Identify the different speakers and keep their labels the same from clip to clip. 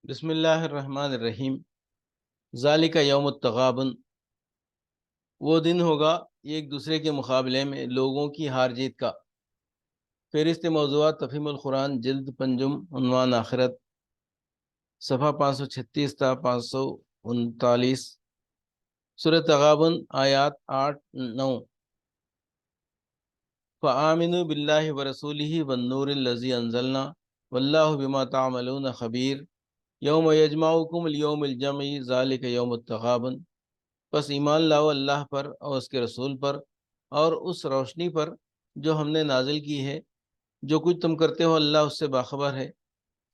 Speaker 1: بسم اللہ الرحمن الرحیم۔ ذالک یوم التغابن، وہ دن ہوگا ایک دوسرے کے مقابلے میں لوگوں کی ہار جیت کا۔ فہرست موضوعات تفہیم القرآن جلد پنجم، عنوان آخرت، صفحہ 536 تا 539، سورۃ تغابن، آیات 8-9۔ فآمنوا باللہ ورسولہ والنور الذی انزلنا واللہ بما تعملون خبیر یوم یجمعکم لیوم الجمع ذالک یوم التغابن، پس ایمان لاؤ اللہ پر اور اس کے رسول پر اور اس روشنی پر جو ہم نے نازل کی ہے، جو کچھ تم کرتے ہو اللہ اس سے باخبر ہے۔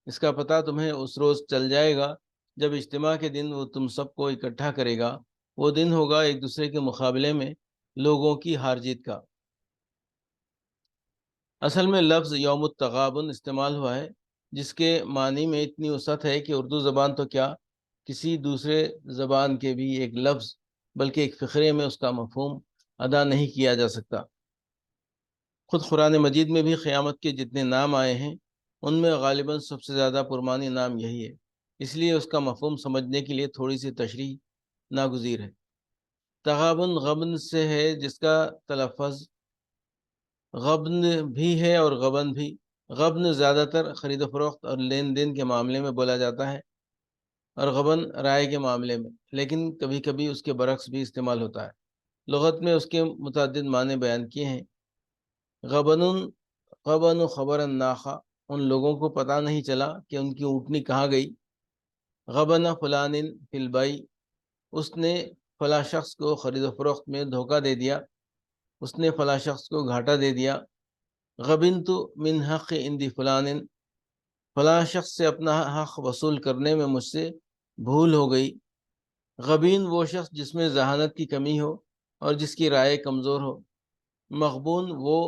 Speaker 1: اس کا پتہ تمہیں اس روز چل جائے گا جب اجتماع کے دن وہ تم سب کو اکٹھا کرے گا۔ وہ دن ہوگا ایک دوسرے کے مقابلے میں لوگوں کی ہار جیت کا۔ اصل میں لفظ یوم التغابن استعمال ہوا ہے، جس کے معنی میں اتنی وسعت ہے کہ اردو زبان تو کیا، کسی دوسرے زبان کے بھی ایک لفظ بلکہ ایک فقرے میں اس کا مفہوم ادا نہیں کیا جا سکتا۔ خود قرآن مجید میں بھی قیامت کے جتنے نام آئے ہیں ان میں غالباً سب سے زیادہ پرمعنی نام یہی ہے، اس لیے اس کا مفہوم سمجھنے کے لیے تھوڑی سی تشریح ناگزیر ہے۔ تغابن غبن سے ہے، جس کا تلفظ غبن بھی ہے اور غبن بھی۔ غبن زیادہ تر خرید و فروخت اور لین دین کے معاملے میں بولا جاتا ہے، اور غبن رائے کے معاملے میں، لیکن کبھی کبھی اس کے برعکس بھی استعمال ہوتا ہے۔ لغت میں اس کے متعدد معنی بیان کیے ہیں۔ غبن، غبن خبر الناخا، ان لوگوں کو پتہ نہیں چلا کہ ان کی اونٹنی کہاں گئی۔ غبن فلان فی البیع، اس نے فلاں شخص کو خرید و فروخت میں دھوکہ دے دیا، اس نے فلاں شخص کو گھاٹا دے دیا۔ غبنت من حق عندی فلان، فلاں شخص سے اپنا حق وصول کرنے میں مجھ سے بھول ہو گئی۔ غبین وہ شخص جس میں ذہانت کی کمی ہو اور جس کی رائے کمزور ہو۔ مغبون وہ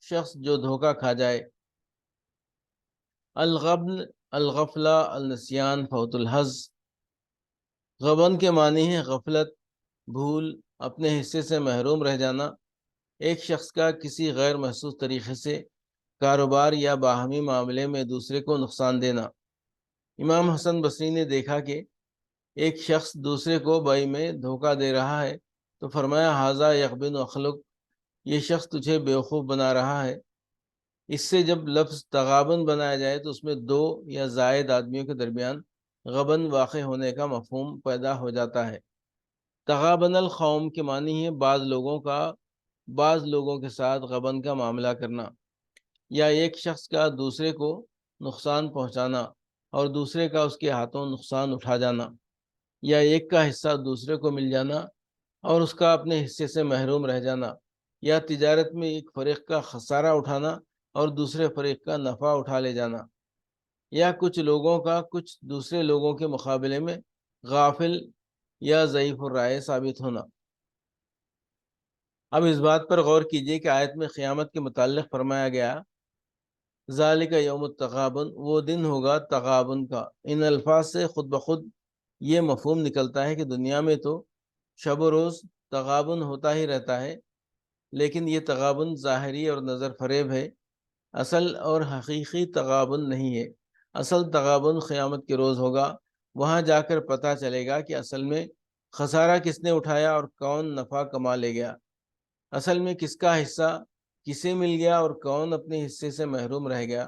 Speaker 1: شخص جو دھوکہ کھا جائے۔ الغبن، الغفلہ، النسیان، فوت الحظ۔ غبن کے معنی ہے غفلت، بھول، اپنے حصے سے محروم رہ جانا، ایک شخص کا کسی غیر محسوس طریقے سے کاروبار یا باہمی معاملے میں دوسرے کو نقصان دینا۔ امام حسن بصری نے دیکھا کہ ایک شخص دوسرے کو بیع میں دھوکہ دے رہا ہے تو فرمایا ھذا یغبن اخلق، یہ شخص تجھے بیوقوف بنا رہا ہے۔ اس سے جب لفظ تغابن بنایا جائے تو اس میں دو یا زائد آدمیوں کے درمیان غبن واقع ہونے کا مفہوم پیدا ہو جاتا ہے۔ تغابن القوم کے معنی ہے بعض لوگوں کے ساتھ غبن کا معاملہ کرنا، یا ایک شخص کا دوسرے کو نقصان پہنچانا اور دوسرے کا اس کے ہاتھوں نقصان اٹھا جانا، یا ایک کا حصہ دوسرے کو مل جانا اور اس کا اپنے حصے سے محروم رہ جانا، یا تجارت میں ایک فریق کا خسارہ اٹھانا اور دوسرے فریق کا نفع اٹھا لے جانا، یا کچھ لوگوں کا کچھ دوسرے لوگوں کے مقابلے میں غافل یا ضعیف الرائے ثابت ہونا۔ اب اس بات پر غور کیجئے کہ آیت میں قیامت کے متعلق فرمایا گیا ذالک یوم التغابن، وہ دن ہوگا تغابن کا۔ ان الفاظ سے خود بخود یہ مفہوم نکلتا ہے کہ دنیا میں تو شب و روز تغابن ہوتا ہی رہتا ہے، لیکن یہ تغابن ظاہری اور نظر فریب ہے، اصل اور حقیقی تغابن نہیں ہے۔ اصل تغابن قیامت کے روز ہوگا، وہاں جا کر پتہ چلے گا کہ اصل میں خسارہ کس نے اٹھایا اور کون نفع کما لے گیا، اصل میں کس کا حصہ کسے مل گیا اور کون اپنے حصے سے محروم رہ گیا،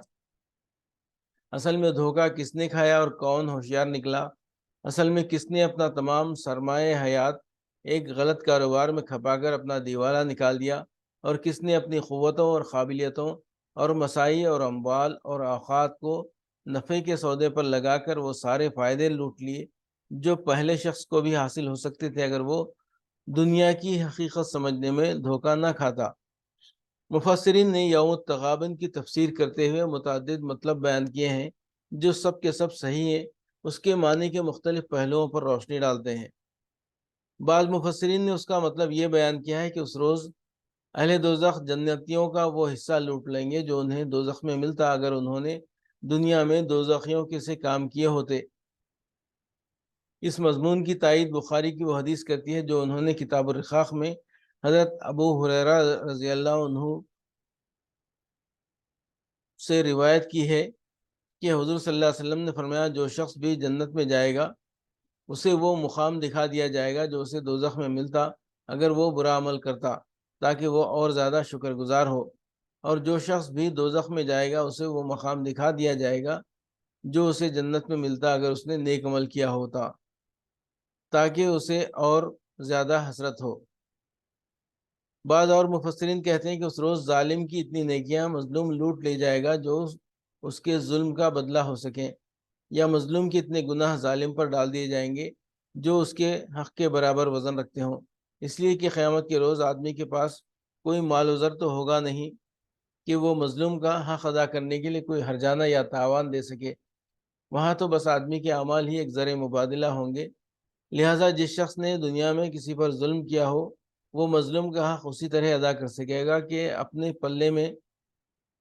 Speaker 1: اصل میں دھوکہ کس نے کھایا اور کون ہوشیار نکلا، اصل میں کس نے اپنا تمام سرمایہ حیات ایک غلط کاروبار میں کھپا کر اپنا دیوالا نکال دیا، اور کس نے اپنی قوتوں اور قابلیتوں اور مساعی اور اموال اور اوقات کو نفع کے سودے پر لگا کر وہ سارے فائدے لوٹ لیے جو پہلے شخص کو بھی حاصل ہو سکتے تھے اگر وہ دنیا کی حقیقت سمجھنے میں دھوکہ نہ کھاتا۔ مفسرین نے یوم التغابن کی تفسیر کرتے ہوئے متعدد مطلب بیان کیے ہیں جو سب کے سب صحیح ہیں، اس کے معنی کے مختلف پہلوؤں پر روشنی ڈالتے ہیں۔ بعض مفسرین نے اس کا مطلب یہ بیان کیا ہے کہ اس روز اہل دوزخ جنتیوں کا وہ حصہ لوٹ لیں گے جو انہیں دوزخ میں ملتا اگر انہوں نے دنیا میں دوزخیوں کے سے کام کیے ہوتے۔ اس مضمون کی تائید بخاری کی وہ حدیث کرتی ہے جو انہوں نے کتاب الرقاق میں حضرت ابو ہریرہ رضی اللہ عنہ سے روایت کی ہے کہ حضور صلی اللہ علیہ وسلم نے فرمایا جو شخص بھی جنت میں جائے گا اسے وہ مقام دکھا دیا جائے گا جو اسے دوزخ میں ملتا اگر وہ برا عمل کرتا، تاکہ وہ اور زیادہ شکر گزار ہو، اور جو شخص بھی دوزخ میں جائے گا اسے وہ مقام دکھا دیا جائے گا جو اسے جنت میں ملتا اگر اس نے نیک عمل کیا ہوتا، تاکہ اسے اور زیادہ حسرت ہو۔ بعض اور مفسرین کہتے ہیں کہ اس روز ظالم کی اتنی نیکیاں مظلوم لوٹ لے جائے گا جو اس کے ظلم کا بدلہ ہو سکیں، یا مظلوم کے اتنے گناہ ظالم پر ڈال دیے جائیں گے جو اس کے حق کے برابر وزن رکھتے ہوں، اس لیے کہ قیامت کے روز آدمی کے پاس کوئی مال و زر تو ہوگا نہیں کہ وہ مظلوم کا حق ادا کرنے کے لیے کوئی ہرجانہ یا تاوان دے سکے، وہاں تو بس آدمی کے اعمال ہی ایک زر مبادلہ ہوں گے۔ لہٰذا جس شخص نے دنیا میں کسی پر ظلم کیا ہو وہ مظلوم کا حق اسی طرح ادا کر سکے گا کہ اپنے پلے میں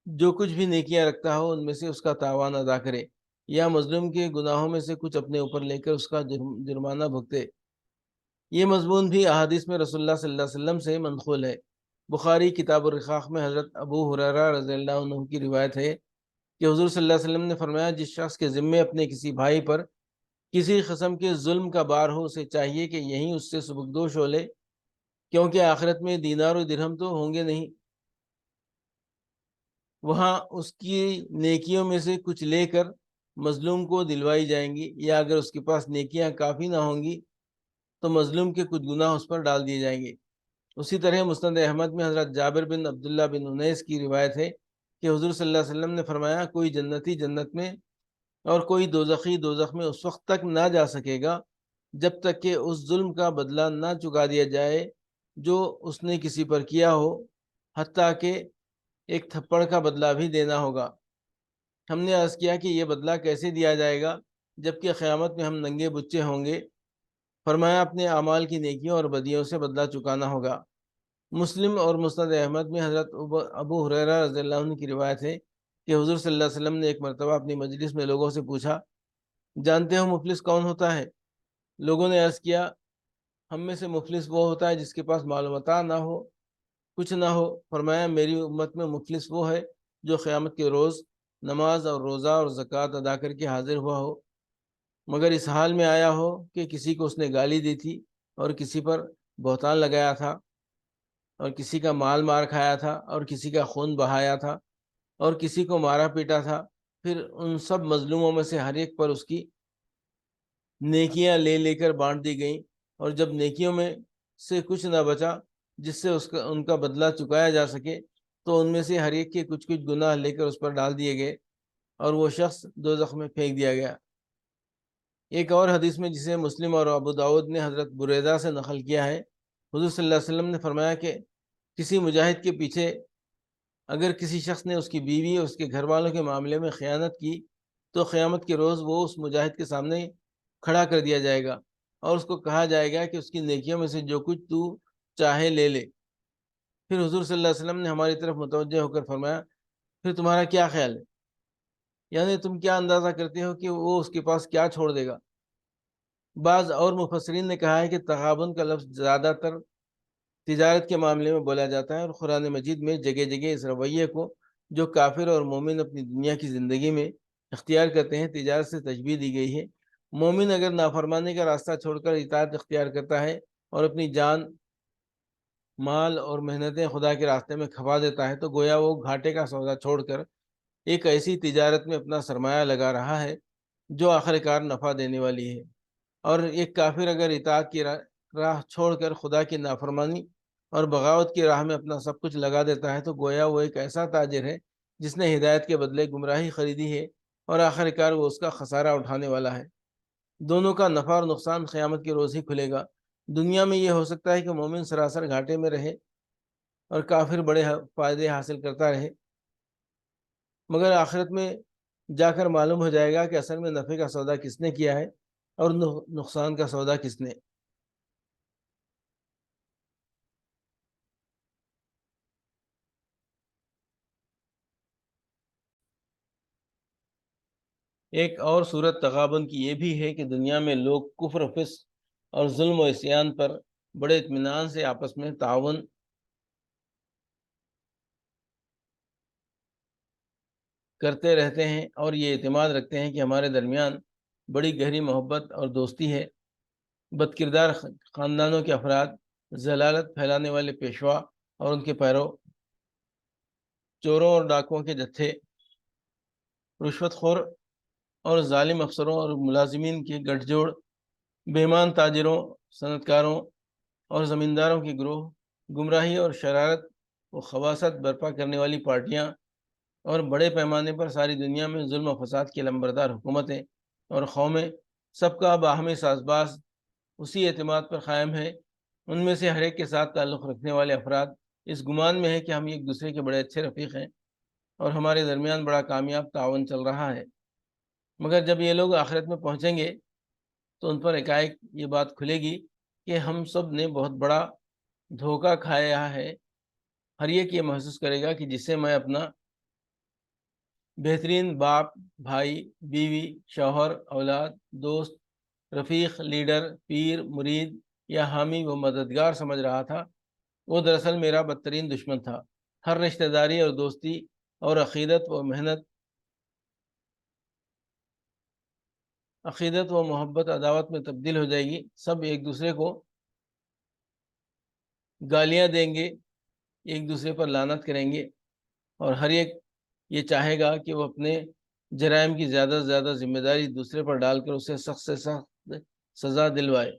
Speaker 1: جو کچھ بھی نیکیاں رکھتا ہو ان میں سے اس کا تاوان ادا کرے، یا مظلوم کے گناہوں میں سے کچھ اپنے اوپر لے کر اس کا جرمانہ بھگتے۔ یہ مضمون بھی احادیث میں رسول اللہ صلی اللہ علیہ وسلم سے منقول ہے۔ بخاری کتاب الرقاق میں حضرت ابو ہریرہ رضی اللہ عنہ کی روایت ہے کہ حضور صلی اللہ علیہ وسلم نے فرمایا جس شخص کے ذمے اپنے کسی بھائی پر کسی قسم کے ظلم کا بار ہو اسے چاہیے کہ یہیں اس سے سبکدوش ہو لے، کیونکہ آخرت میں دینار و درہم تو ہوں گے نہیں، وہاں اس کی نیکیوں میں سے کچھ لے کر مظلوم کو دلوائی جائیں گی، یا اگر اس کے پاس نیکیاں کافی نہ ہوں گی تو مظلوم کے کچھ گناہ اس پر ڈال دیے جائیں گے۔ اسی طرح مسند احمد میں حضرت جابر بن عبداللہ بن انیس کی روایت ہے کہ حضور صلی اللہ علیہ وسلم نے فرمایا کوئی جنتی جنت میں اور کوئی دوزخی دوزخ میں اس وقت تک نہ جا سکے گا جب تک کہ اس ظلم کا بدلہ نہ چکا دیا جائے جو اس نے کسی پر کیا ہو، حتیٰ کہ ایک تھپڑ کا بدلہ بھی دینا ہوگا۔ ہم نے عرض کیا کہ یہ بدلہ کیسے دیا جائے گا جبکہ قیامت میں ہم ننگے بچے ہوں گے؟ فرمایا اپنے اعمال کی نیکیوں اور بدیوں سے بدلہ چکانا ہوگا۔ مسلم اور مسند احمد میں حضرت ابو ہریرہ رضی اللہ عنہ کی روایت ہے کہ حضور صلی اللہ علیہ وسلم نے ایک مرتبہ اپنی مجلس میں لوگوں سے پوچھا جانتے ہو مفلس کون ہوتا ہے؟ لوگوں نے عرض کیا ہم میں سے مفلس وہ ہوتا ہے جس کے پاس مال و متاع نہ ہو، کچھ نہ ہو۔ فرمایا میری امت میں مفلس وہ ہے جو قیامت کے روز نماز اور روزہ اور زکوٰۃ ادا کر کے حاضر ہوا ہو، مگر اس حال میں آیا ہو کہ کسی کو اس نے گالی دی تھی اور کسی پر بہتان لگایا تھا اور کسی کا مال مار کھایا تھا اور کسی کا خون بہایا تھا اور کسی کو مارا پیٹا تھا، پھر ان سب مظلوموں میں سے ہر ایک پر اس کی نیکیاں لے لے کر بانٹ دی گئیں، اور جب نیکیوں میں سے کچھ نہ بچا جس سے ان کا بدلہ چکایا جا سکے تو ان میں سے ہر ایک کے کچھ کچھ گناہ لے کر اس پر ڈال دیے گئے اور وہ شخص دوزخ میں پھینک دیا گیا۔ ایک اور حدیث میں جسے مسلم اور ابو داؤد نے حضرت بریدہ سے نقل کیا ہے، حضور صلی اللہ علیہ وسلم نے فرمایا کہ کسی مجاہد کے پیچھے اگر کسی شخص نے اس کی بیوی اور اس کے گھر والوں کے معاملے میں خیانت کی تو قیامت کے روز وہ اس مجاہد کے سامنے کھڑا کر دیا جائے گا اور اس کو کہا جائے گا کہ اس کی نیکیوں میں سے جو کچھ تو چاہے لے لے۔ پھر حضور صلی اللہ علیہ وسلم نے ہماری طرف متوجہ ہو کر فرمایا پھر تمہارا کیا خیال ہے؟ یعنی تم کیا اندازہ کرتے ہو کہ وہ اس کے پاس کیا چھوڑ دے گا؟ بعض اور مفسرین نے کہا ہے کہ تغابن کا لفظ زیادہ تر تجارت کے معاملے میں بولا جاتا ہے، اور قرآن مجید میں جگہ جگہ اس رویے کو جو کافر اور مومن اپنی دنیا کی زندگی میں اختیار کرتے ہیں تجارت سے تشبیہ دی گئی ہے۔ مومن اگر نافرمانی کا راستہ چھوڑ کر اطاعت اختیار کرتا ہے اور اپنی جان مال اور محنتیں خدا کے راستے میں کھپا دیتا ہے تو گویا وہ گھاٹے کا سودا چھوڑ کر ایک ایسی تجارت میں اپنا سرمایہ لگا رہا ہے جو آخر کار نفع دینے والی ہے، اور ایک کافر اگر اطاعت کی راہ چھوڑ کر خدا کی نافرمانی اور بغاوت کی راہ میں اپنا سب کچھ لگا دیتا ہے تو گویا وہ ایک ایسا تاجر ہے جس نے ہدایت کے بدلے گمراہی خریدی ہے اور آخر کار وہ اس کا خسارہ اٹھانے والا ہے۔ دونوں کا نفع اور نقصان قیامت کے روز ہی کھلے گا۔ دنیا میں یہ ہو سکتا ہے کہ مومن سراسر گھاٹے میں رہے اور کافر بڑے فائدے حاصل کرتا رہے، مگر آخرت میں جا کر معلوم ہو جائے گا کہ اصل میں نفع کا سودا کس نے کیا ہے اور نقصان کا سودا کس نے۔ ایک اور صورت تغابن کی یہ بھی ہے کہ دنیا میں لوگ کفر و فسق اور ظلم و عصیان پر بڑے اطمینان سے آپس میں تعاون کرتے رہتے ہیں اور یہ اعتماد رکھتے ہیں کہ ہمارے درمیان بڑی گہری محبت اور دوستی ہے۔ بد کردار خاندانوں کے افراد، ضلالت پھیلانے والے پیشوا اور ان کے پیرو، چوروں اور ڈاکوؤں کے جتھے، رشوت خور اور ظالم افسروں اور ملازمین کے گٹھ جوڑ، بے ایمان تاجروں، صنعت کاروں اور زمینداروں کے گروہ، گمراہی اور شرارت و خباثت برپا کرنے والی پارٹیاں اور بڑے پیمانے پر ساری دنیا میں ظلم و فساد کی لمبردار حکومتیں اور قومیں، سب کا باہمی ساز باز اسی اعتماد پر قائم ہے۔ ان میں سے ہر ایک کے ساتھ تعلق رکھنے والے افراد اس گمان میں ہے کہ ہم ایک دوسرے کے بڑے اچھے رفیق ہیں اور ہمارے درمیان بڑا کامیاب تعاون چل رہا ہے، مگر جب یہ لوگ آخرت میں پہنچیں گے تو ان پر ایکائک یہ بات کھلے گی کہ ہم سب نے بہت بڑا دھوکہ کھایا ہے۔ ہر ایک یہ محسوس کرے گا کہ جسے میں اپنا بہترین باپ، بھائی، بیوی، شوہر، اولاد، دوست، رفیق، لیڈر، پیر، مرید یا حامی و مددگار سمجھ رہا تھا، وہ دراصل میرا بدترین دشمن تھا۔ ہر رشتہ داری اور دوستی اور عقیدت و محبت عداوت میں تبدیل ہو جائے گی۔ سب ایک دوسرے کو گالیاں دیں گے، ایک دوسرے پر لعنت کریں گے اور ہر ایک یہ چاہے گا کہ وہ اپنے جرائم کی زیادہ سے زیادہ ذمہ داری دوسرے پر ڈال کر اسے سخت سے سخت سزا دلوائے۔